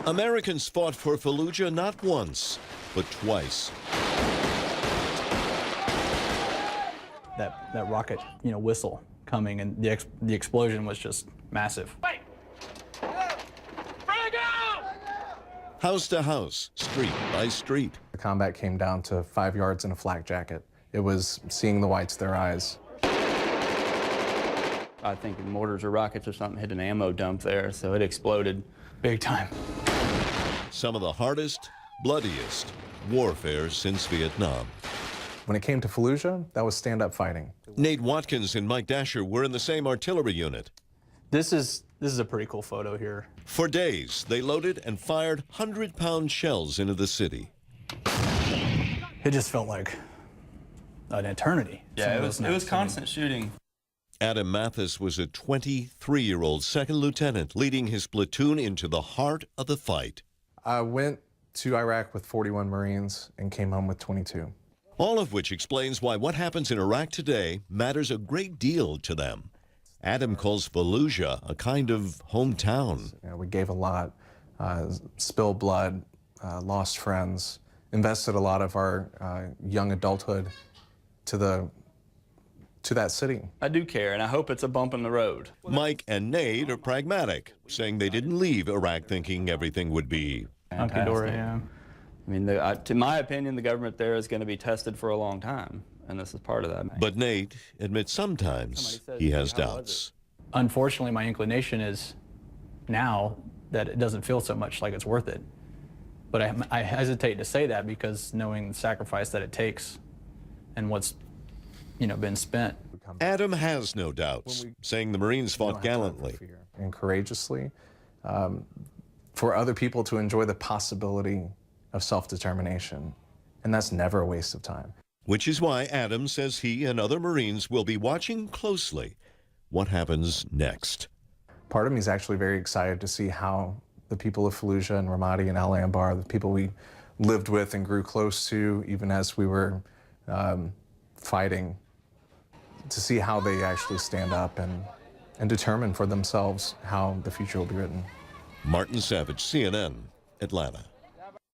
Americans fought for Fallujah not once, but twice. That rocket, whistle coming, and the explosion was just massive. House to house, street by street. The combat came down to 5 yards in a flak jacket. It was seeing the whites of their eyes. I think mortars or rockets or something hit an ammo dump there, so it exploded big time. Some of the hardest, bloodiest warfare since Vietnam. When it came to Fallujah, that was stand-up fighting. Nate Watkins and Mike Dasher were in the same artillery unit. This is a pretty cool photo here. For days, they loaded and fired 100-pound shells into the city. It just felt like an eternity. Yeah, it was constant shooting. Adam Mathis was a 23-year-old second lieutenant leading his platoon into the heart of the fight. I went to Iraq with 41 Marines and came home with 22. All of which explains why what happens in Iraq today matters a great deal to them. Adam calls Fallujah a kind of hometown. We gave a lot, spilled blood, lost friends, invested a lot of our young adulthood to that city. I do care, and I hope it's a bump in the road. Mike and Nate are pragmatic, saying they didn't leave Iraq thinking everything would be hunky-dory, yeah. I mean, to my opinion, the government there is going to be tested for a long time, and this is part of that. But Nate admits sometimes he has doubts. Unfortunately, my inclination is now that it doesn't feel so much like it's worth it. But I hesitate to say that because knowing the sacrifice that it takes and what's, been spent. Adam has no doubts, saying the Marines fought gallantly and courageously for other people to enjoy the possibility of self-determination, and that's never a waste of time. Which is why Adam says he and other Marines will be watching closely what happens next. Part of me is actually very excited to see how the people of Fallujah and Ramadi and Al Anbar, the people we lived with and grew close to even as we were fighting, to see how they actually stand up and determine for themselves how the future will be written. Martin Savage, CNN, Atlanta.